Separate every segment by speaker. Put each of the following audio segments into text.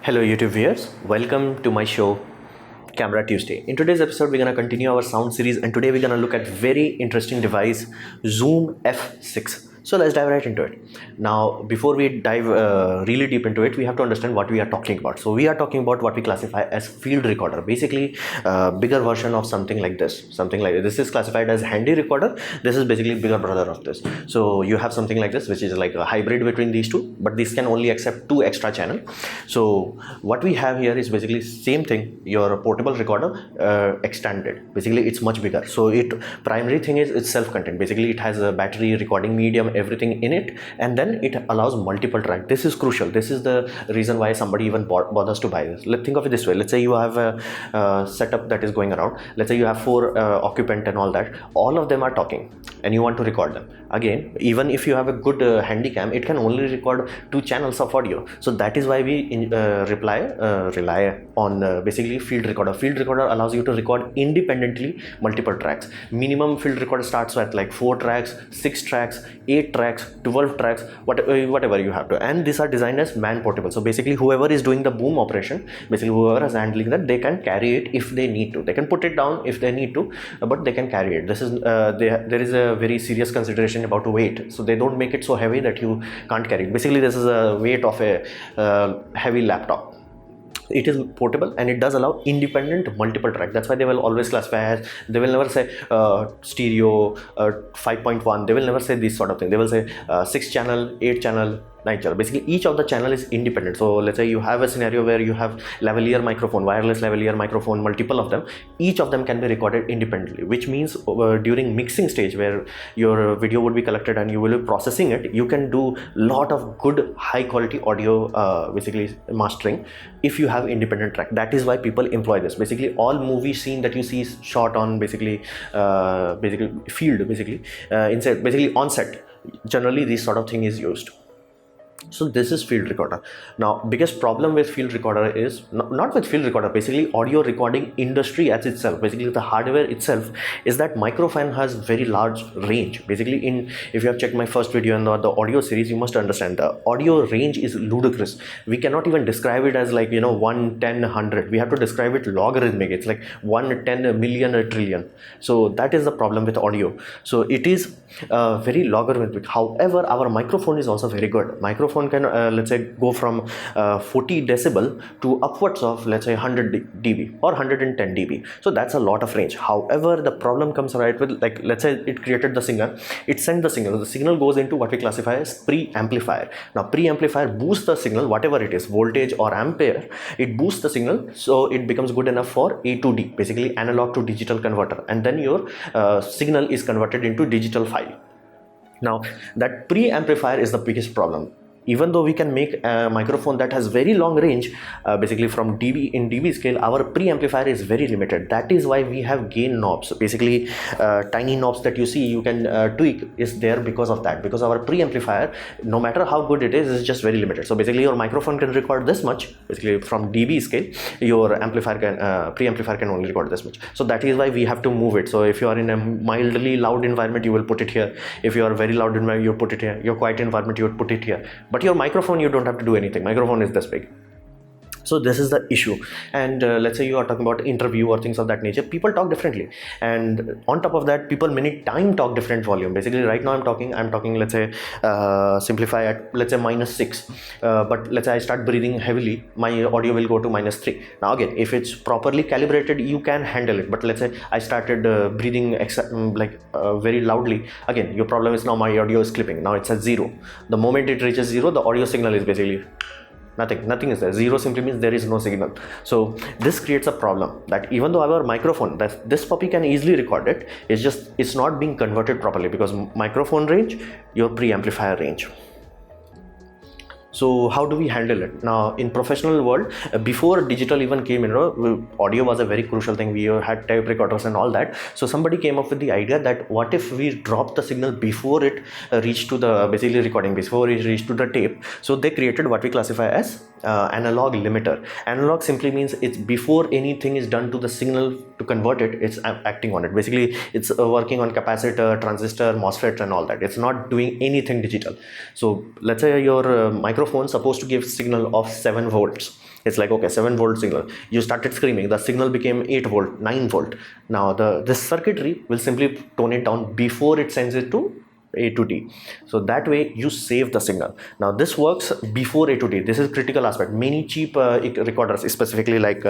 Speaker 1: Hello YouTube viewers, welcome to my show Camera Tuesday. In today's episode we're going to continue our sound series, and today we're going to look at very interesting device, Zoom F6. So let's dive right into it. Now before we dive really deep into it, we have to understand what we are talking about. So we are talking about what we classify as field recorder, basically bigger version of something like this. This is classified as handy recorder. This is basically bigger brother of this. So you have something like this, which is like a hybrid between these two, but this can only accept 2 extra channel. So what we have here is basically same thing, your portable recorder extended. Basically it's much bigger. So it primary thing is it's self-contained. Basically it has a battery, recording medium, everything in it, and then it allows multiple track. This is crucial. This is the reason why somebody even bothers to buy this. Let's think of it this way. Let's say you have a setup that is going around. Let's say you have 4 occupant and all that. All of them are talking and you want to record them. Again, even if you have a good handycam, it can only record 2 channels of audio. So that is why we rely on basically field recorder. Field recorder allows you to record independently multiple tracks. Minimum field recorder starts at like 4 tracks, 6 tracks, 8 tracks, 12 tracks, whatever you have to. And these are designed as man portable. So basically whoever is doing the boom operation, basically whoever is handling that, they can carry it if they need to. They can put it down if they need to, but they can carry it. This is there is a very serious consideration about weight. So they don't make it so heavy that you can't carry it. Basically this is a weight of a heavy laptop. It is portable and it does allow independent multiple track. That's why they will always classify as, they will never say stereo 5.1. They will never say this sort of thing. They will say 6 channel, 8 channel, 9 channel. Basically each of the channel is independent. So let's say you have a scenario where you have lavalier microphone, wireless lavalier microphone, multiple of them. Each of them can be recorded independently, which means during mixing stage where your video would be collected and you will be processing it, you can do lot of good high quality audio basically mastering if you have independent track. That is why people employ this. Basically all movie scene that you see is shot on basically field, inside, basically on set. Generally this sort of thing is used. So this is field recorder. Now biggest problem with field recorder is not with field recorder, basically audio recording industry as itself, basically the hardware itself, is that microphone has very large range. Basically if you have checked my first video in the audio series, you must understand the audio range is ludicrous. We cannot even describe it as like 1, 10, 100. We have to describe it logarithmic. It's like 1, 10, million, a trillion. So that is the problem with audio. So it is very logarithmic. However, our microphone is also very good. Microphone can let's say go from 40 decibel to upwards of let's say 100 dB or 110 dB. So that's a lot of range. However, the problem comes right with, like, let's say it created the signal, it sent the signal goes into what we classify as pre-amplifier. Now pre-amplifier boosts the signal, whatever it is, voltage or ampere, it boosts the signal so it becomes good enough for A to D, basically analog to digital converter, and then your signal is converted into digital file. Now that pre-amplifier is the biggest problem. Even though we can make a microphone that has very long range, basically from dB scale, our preamplifier is very limited. That is why we have gain knobs. Basically tiny knobs that you see you can tweak is there because of that, because our preamplifier, no matter how good it is just very limited. So basically your microphone can record this much, basically from dB scale, your amplifier can preamplifier can only record this much. So that is why we have to move it. So if you are in a mildly loud environment, you will put it here. If you are very loud environment, you put it here. Your quiet environment, you would put it here. But your microphone, you don't have to do anything. Microphone is this big. So this is the issue. And let's say you are talking about interview or things of that nature, people talk differently, and on top of that people many time talk different volume. Basically right now I'm talking let's say simplify at let's say -6, but let's say I start breathing heavily, my audio will go to -3. Now again, if it's properly calibrated, you can handle it. But let's say I started breathing very loudly, again your problem is now my audio is clipping. Now it's at 0. The moment it reaches 0, the audio signal is basically nothing is there. 0 simply means there is no signal. So this creates a problem that even though our microphone, that this puppy can easily record it, it's not being converted properly, because microphone range, your preamplifier range. So how do we handle it? Now in professional world, before digital even came in, audio was a very crucial thing. We had tape recorders and all that. So somebody came up with the idea that what if we drop the signal before it reached to the basically recording, before it reached to the tape. So they created what we classify as analog limiter. Analog simply means it's before anything is done to the signal to convert it, it's acting on it. Basically it's working on capacitor, transistor, MOSFET and all that. It's not doing anything digital. So let's say your microphone supposed to give signal of 7 volts. It's like, okay, 7 volt signal, you started screaming, the signal became 8 volt, 9 volt. Now this circuitry will simply tone it down before it sends it to A to D. So that way you save the signal. Now this works before A to D. This is critical aspect. Many cheap recorders, specifically like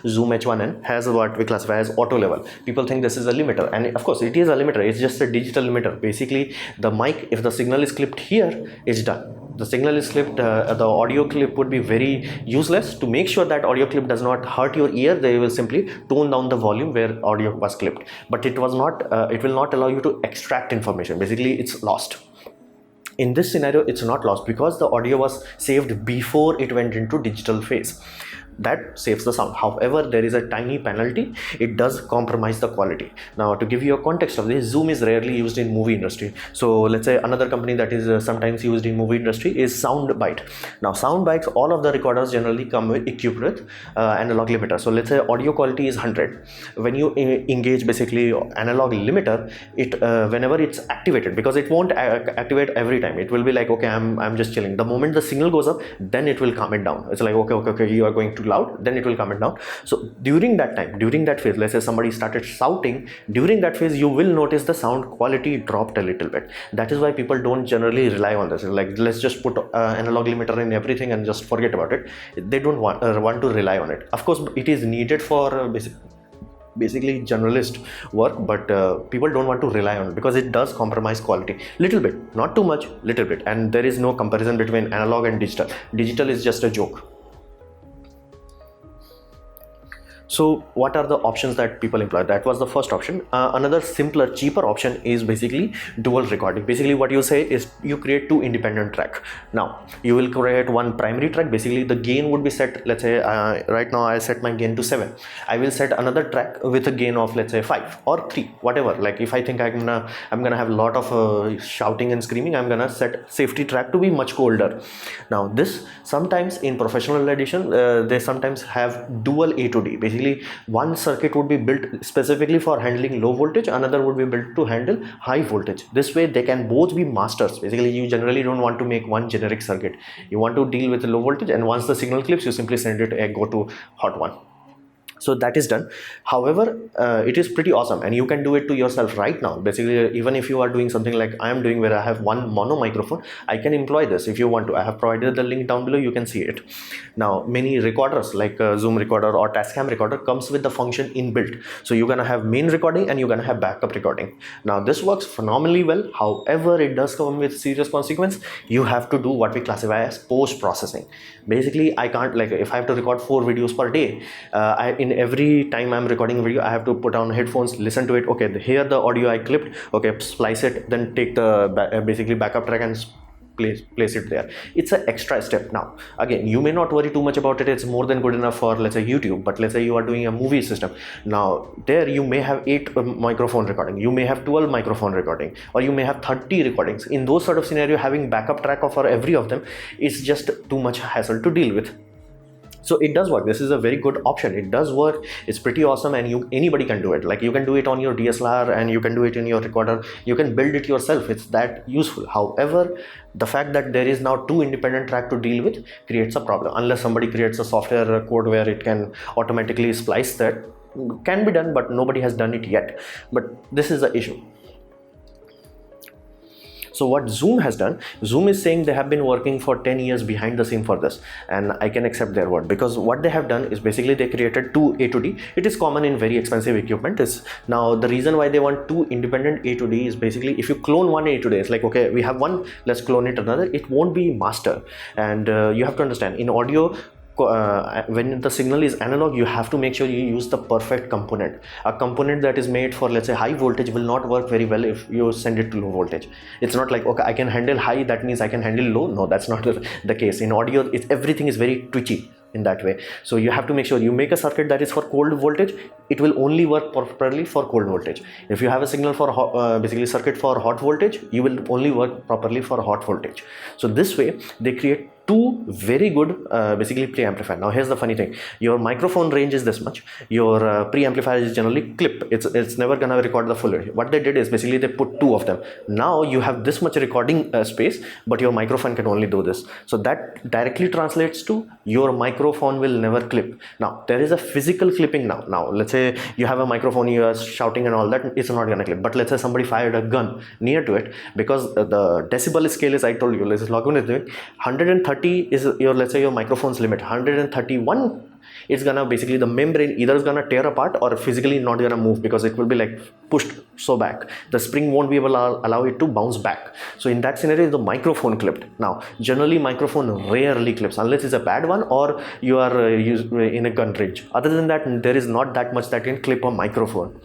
Speaker 1: Zoom H1N, has what we classify as auto level. People think this is a limiter, and of course it is a limiter. It's just a digital limiter. Basically the mic, if the signal is clipped here, it's done. The signal is clipped, the audio clip would be very useless. To make sure that audio clip does not hurt your ear, they will simply tone down the volume where audio was clipped, but it was not it will not allow you to extract information. Basically it's lost. In this scenario it's not lost because the audio was saved before it went into digital phase. That saves the sound. However, there is a tiny penalty. It does compromise the quality. Now to give you a context of this, Zoom is rarely used in movie industry. So let's say another company that is sometimes used in movie industry is Soundbite. Now Soundbites, all of the recorders generally come equipped with analog limiter. So let's say audio quality is 100. When you engage basically analog limiter, it whenever it's activated, because it won't activate every time, it will be like, okay, I'm just chilling. The moment the signal goes up, then it will calm it down. It's like, okay, you are going too loud, then it will calm it down. So during that time, during that phase, let's say somebody started shouting, during that phase you will notice the sound quality dropped a little bit. That is why people don't generally rely on this. Like, let's just put analog limiter in everything and just forget about it. They don't want to rely on it. Of course it is needed for basically generalist work, but people don't want to rely on it because it does compromise quality little bit, not too much, little bit. And there is no comparison between analog and digital is just a joke. So what are the options that people employ? That was the first option. Another simpler, cheaper option is basically dual recording. Basically what you say is you create two independent tracks. Now you will create one primary track. Basically the gain would be set, let's say right now I set my gain to 7. I will set another track with a gain of, let's say, 5 or 3, whatever. Like if I think I'm gonna have a lot of shouting and screaming, I'm gonna set safety track to be much colder. Now this sometimes in professional edition they sometimes have dual A to D. Basically one circuit would be built specifically for handling low voltage, another would be built to handle high voltage. This way they can both be masters. Basically you generally don't want to make one generic circuit. You want to deal with the low voltage, and once the signal clips you simply send it go to hot one. So that is done. However, it is pretty awesome, and you can do it to yourself right now. Basically, even if you are doing something like I am doing, where I have one mono microphone, I can employ this if you want to. I have provided the link down below, you can see it. Now many recorders like Zoom recorder or Tascam recorder comes with the function inbuilt. So you're gonna have main recording and you're gonna have backup recording. Now this works phenomenally well. However, it does come with serious consequence. You have to do what we classify as post-processing. Basically I can't, like if I have to record 4 videos per day, in every time I'm recording a video I have to put on headphones, listen to it. Okay, here the audio I clipped, okay, splice it, then take the basically backup track and place it there. It's an extra step. Now again, you may not worry too much about it. It's more than good enough for, let's say, YouTube. But let's say you are doing a movie system. Now there you may have 8 microphone recording, you may have 12 microphone recording, or you may have 30 recordings. In those sort of scenario, having backup track for every of them is just too much hassle to deal with. So it does work. This is a very good option. It does work. It's pretty awesome, and anybody can do it. Like you can do it on your DSLR and you can do it in your recorder. You can build it yourself. It's that useful. However, the fact that there is now 2 independent tracks to deal with creates a problem. Unless somebody creates a software code where it can automatically splice that, can be done, but nobody has done it yet. But this is the issue. So what Zoom has done, Zoom is saying they have been working for 10 years behind the scene for this, and I can accept their word, because what they have done is basically they created 2 A to D. It is common in very expensive equipment. Now the reason why they want 2 independent A to D is basically if you clone one A to D, it's like, okay, we have one, let's clone it another. It won't be master, and you have to understand, in audio, when the signal is analog, you have to make sure you use the perfect component. A component that is made for, let's say, high voltage will not work very well if you send it to low voltage. It's not like, okay, I can handle high, that means I can handle low. No, that's not the case. In audio, everything is very twitchy in that way. So you have to make sure you make a circuit that is for cold voltage. It will only work properly for cold voltage. If you have a signal for basically circuit for hot voltage, you will only work properly for hot voltage. So this way they create two very good basically preamplifier. Now here's the funny thing, your microphone range is this much, your preamplifier is generally clip, it's never gonna record the full audio. What they did is basically they put two of them. Now you have this much recording space, but your microphone can only do this. So that directly translates to your microphone will never clip. Now there is a physical clipping now let's say you have a microphone, you are shouting and all that, it's not gonna clip. But let's say somebody fired a gun near to it, because the decibel scale is, I told you, let's log in is doing 130 is your, let's say your microphone's limit. 131, it's gonna basically the membrane either is gonna tear apart or physically not gonna move, because it will be like pushed so back, the spring won't be able to allow it to bounce back. So in that scenario the microphone clipped. Now generally microphone rarely clips unless it's a bad one or you are in a gun range. Other than that, there is not that much that can clip a microphone.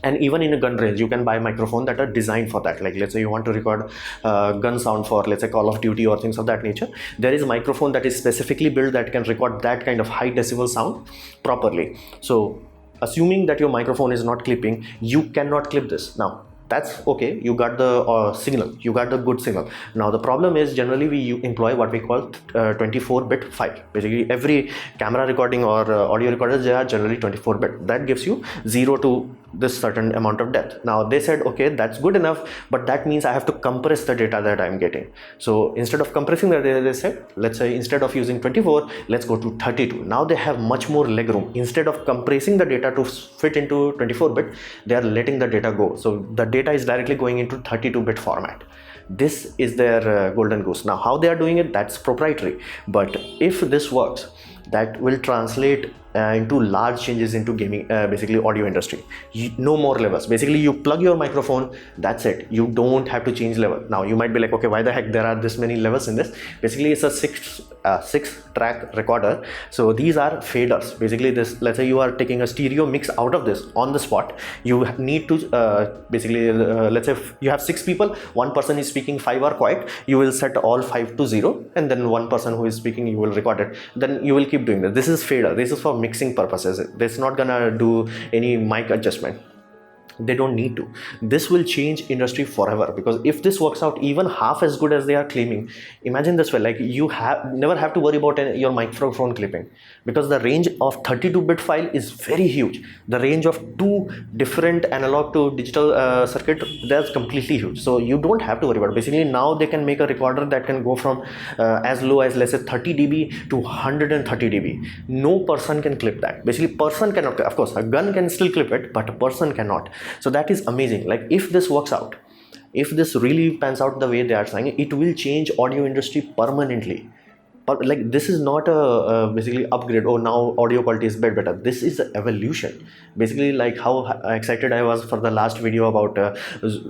Speaker 1: And even in a gun range, you can buy microphone that are designed for that. Like let's say you want to record gun sound for, let's say, Call of Duty or things of that nature. There is a microphone that is specifically built that can record that kind of high decibel sound properly. So assuming that your microphone is not clipping, you cannot clip this. Now that's okay, you got the signal, you got the good signal. Now the problem is generally we employ what we call 24-bit file. Basically every camera recording or audio recorders, they are generally 24-bit. That gives you 0 to this certain amount of depth. Now they said, okay, that's good enough, but that means I have to compress the data that I'm getting. So instead of compressing the data, they said, let's say instead of using 24, let's go to 32. Now they have much more leg room. Instead of compressing the data to fit into 24-bit, they are letting the data go. So the data is directly going into 32-bit format. This is their golden goose. Now how they are doing it, that's proprietary. But if this works, that will translate into large changes into gaming, basically audio industry. No more levels. Basically you plug your microphone, that's it. You don't have to change level. Now you might be like, okay, why the heck there are this many levels in this? Basically it's a six track recorder. So these are faders. Basically this, let's say you are taking a stereo mix out of this on the spot, you need to basically let's say you have 6 people, one person is speaking, 5 are quiet, you will set all 5 to 0, and then one person who is speaking, you will record it. Then you will keep doing this. This is fader. This is for mixing purposes. It's not gonna do any mic adjustment. They don't need to. This will change industry forever, because if this works out even half as good as they are claiming, imagine this way, like you never have to worry about your microphone clipping, because the range of 32-bit file is very huge. The range of 2 different analog to digital circuit, that's completely huge. So you don't have to worry about it. Basically now they can make a recorder that can go from as low as, let's say, 30 dB to 130 dB. No person can clip that. Basically person cannot. Of course a gun can still clip it, but a person cannot. So that is amazing. Like if this works out, if this really pans out the way they are saying, it will change audio industry permanently. But like this is not a basically upgrade, oh now audio quality is better. This is an evolution. Basically like how excited I was for the last video about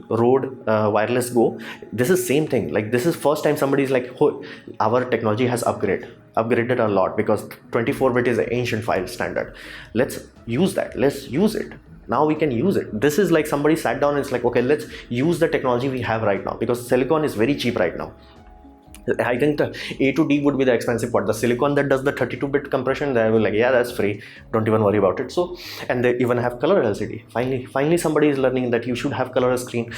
Speaker 1: Rode wireless Go. This is same thing. Like this is first time somebody is like, oh, our technology has upgraded a lot, because 24-bit is an ancient file standard. Let's use that. Let's use it. Now we can use it. This is like somebody sat down and it's like, okay, let's use the technology we have right now, because silicon is very cheap right now. I think the A to D would be the expensive part. The silicon that does the 32-bit compression, they will like, yeah, that's free. Don't even worry about it. So, and they even have color LCD. Finally somebody is learning that you should have color screen.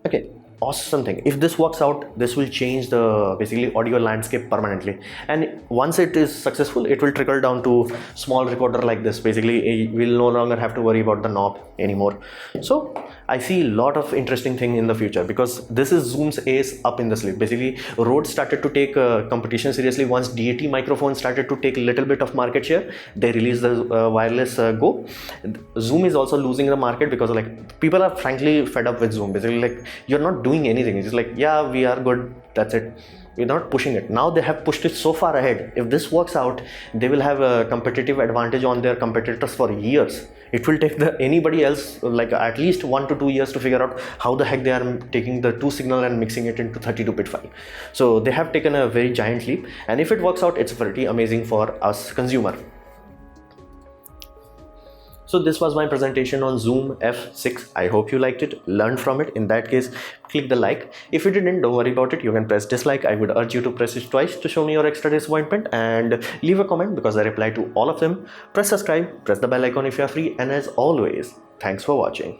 Speaker 1: Okay. Awesome thing. If this works out, this will change the basically audio landscape permanently, and once it is successful, it will trickle down to small recorder like this. Basically we'll no longer have to worry about the knob anymore. So I see a lot of interesting thing in the future, because this is Zoom's ace up in the sleeve. Basically Rode started to take competition seriously once DAT microphone started to take a little bit of market share. They released the wireless Go. Zoom is also losing the market, because like people are frankly fed up with Zoom. Basically like you're not doing anything. It's just like, yeah, we are good, that's it. We're not pushing it. Now they have pushed it so far ahead. If this works out, they will have a competitive advantage on their competitors for years. It will take anybody else like at least 1 to 2 years to figure out how the heck they are taking the 2 signal and mixing it into 32-bit file. So they have taken a very giant leap, and if it works out, it's pretty amazing for us consumer. So this was my presentation on Zoom F6. I hope you liked it, learned from it. In that case, click the like. If you didn't, don't worry about it. You can press dislike. I would urge you to press it twice to show me your extra disappointment, and leave a comment because I reply to all of them. Press subscribe, press the bell icon if you are free, and as always, thanks for watching.